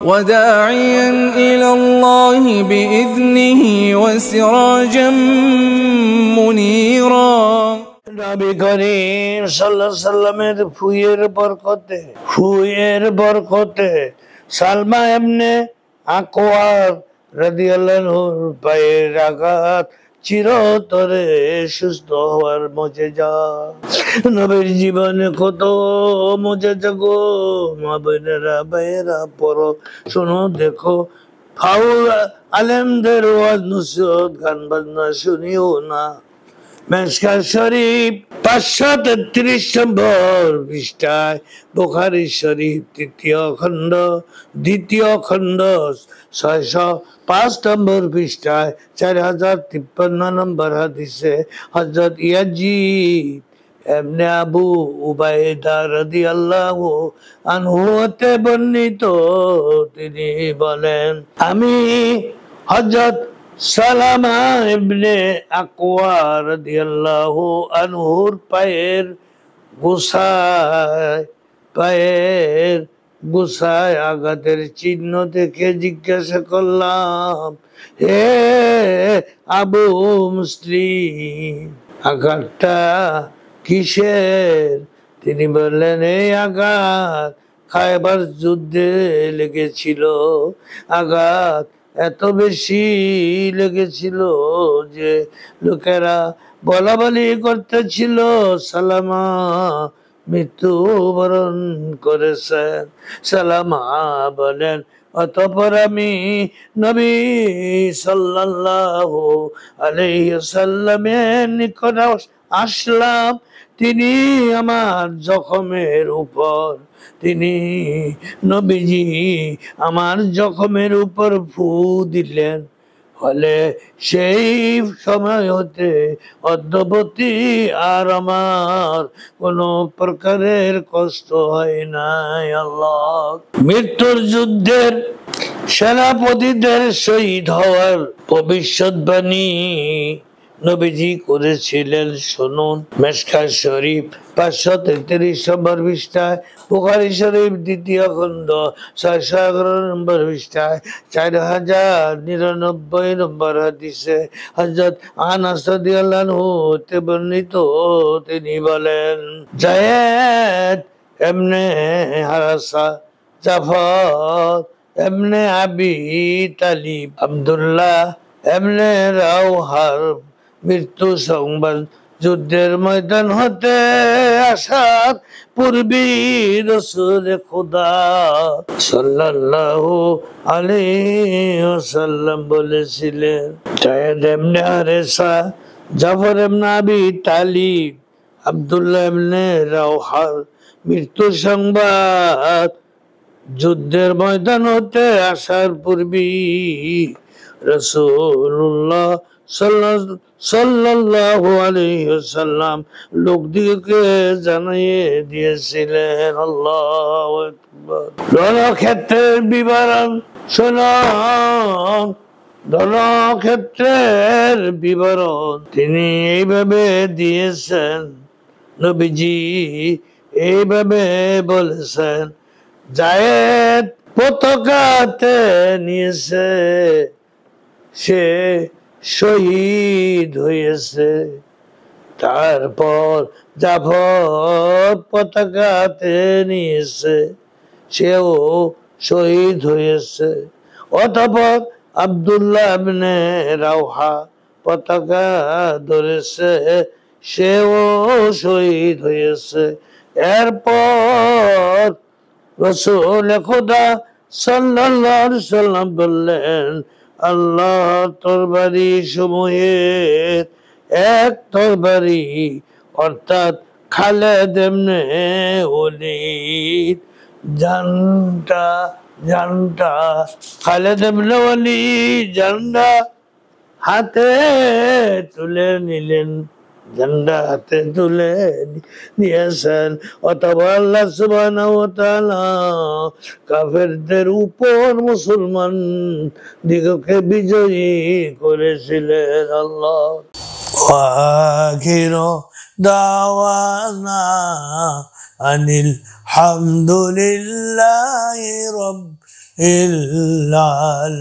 وداعيا إلى الله بإذنه وسراجا منيرا নবী করিম সাল্লাল্লাহু আলাইহি সাল্লামের ফুয়ের বরকতে সালমা ইবনে আকওয়া রাদিয়াল্লাহু আনহুর পায়ের আঘাত চিরতরে সুস্থ হওয়ার মুজিজা। নবীর জীবনে কত মুজিজা গো মা বোনেরা ভাইয়েরা পড়ো শোনো দেখো। ফাউল আলেমদের ওয়াজ নসিহত গান বাজনা শুনিও না। মেশকাত শরীফ 533 নম্বর পৃষ্ঠায়, বুখারী শরীফ দ্বিতীয় খণ্ড 605 নম্বর পৃষ্ঠায় 4053 নম্বর হাদিসে হযরত ইয়াজিদ ইবনে আবু উবাইদা রাদিয়াল্লাহু আনহু হতে বর্ণিত, তিনি বলেন, আমি হযরত সালামা ইবনে আকওয়া রাদিয়াল্লাহু আনহুর পায়ের গোসায় আঘাতের চিহ্ন দেখে জিজ্ঞাসা করলাম, হে আবু মুসলিম, আঘাতটা কিসের? তিনি বললেন, এই আঘাত খায়বার যুদ্ধে লেগেছিল। আঘাত এত বেশি লেগেছিল যে লোকেরা বলা বলি করতেছিল সালামা মৃত্যুবরণ করেছেন। সালামা বলেন, অতঃপর আমি নবী সাল্লাল্লাহু আলাইহি ওয়াসাল্লামের নিকট আসলাম। তিনি আমার জখমের উপর নবীজি আমার জখমের উপর ফু দিলেন। ফলে সেই সময় হতে অদ্যবধি আর আমার কোনো প্রকারের কষ্ট হয় নাই। আল্লাহ। মৃত্যুর যুদ্ধের সেনাপতিদের শহীদ হওয়ার ভবিষ্যৎবাণী নবীজি করেছিলেন, শুনুন। মেশকাত শরীফ 533 নম্বর পৃষ্ঠায়, বুখারী শরীফ দ্বিতীয় খণ্ড 611 নম্বর পৃষ্ঠায় 4099 নম্বর হাদিসে হযরত আনাস রাদিয়াল্লাহু আনহু হতে বর্ণিত, তিনি বলেন, যায়েদ ইবনে হারেসা, জাফর ইবনে আবি তালিব, আব্দুল্লাহ ইবনে রাওহার মৃত্যু সংবাদ যুদ্ধের ময়দান হতে আসার পূর্বেই রাসূল খুদা সাল্লাল্লাহু আলাইহি ওয়াসাল্লাম বলেছিলেন, যায়েদ ইবনে হারেসা, জাফর ইবনে আবি তালিব, আব্দুল্লাহ ইবনে রাওহার মৃত্যু সংবাদ যুদ্ধের ময়দান হতে আসার পূর্বেই রাসূলুল্লাহ সাল্লাল্লাহু আলাইহি ওয়াসাল্লাম লোকদিগকে জানিয়ে দিয়েছিলেন। আল্লাহু আকবার। রণক্ষেত্রের বিবরণ শুনুন। রণক্ষেত্রের বিবরণ তিনি এইভাবে দিয়েছেন, নবীজি এইভাবে বলেছেন, যায়েদ পতাকাতে নিয়েছে, সে শহীদ হয়েছে। তারপর জাফর পতাকাতে নিয়েছে, সেও শহীদ হয়েছে। অতঃপর আব্দুল্লাহ ইবনে রাওহা পতাকা ধরেছে, সেও শহীদ হয়েছে। এরপর রাসূল খুদা সাল্লাল্লাহু আলাইহি ওয়াসাল্লাম বললেন, আল্লাহ তরবারি সমূহের এক তরবারি অর্থাৎ খালেদ ইবনে ওলীদ জানটা খালেদ ইবনে ওলীদ জানটা হাতে তুলে নিলেন, ঝান্ডা হাতে তুলে নিয়েছেন। অথবা আল্লাহ সুবহানাহু ওয়া তাআলা কাফেরদের উপর মুসলমান দিগকে বিজয়ী করেছিলেন। আল্লাহ। আখিরু দাওয়ানা আনিল হামদুলিল্লাহি রাব্বিল العالمين.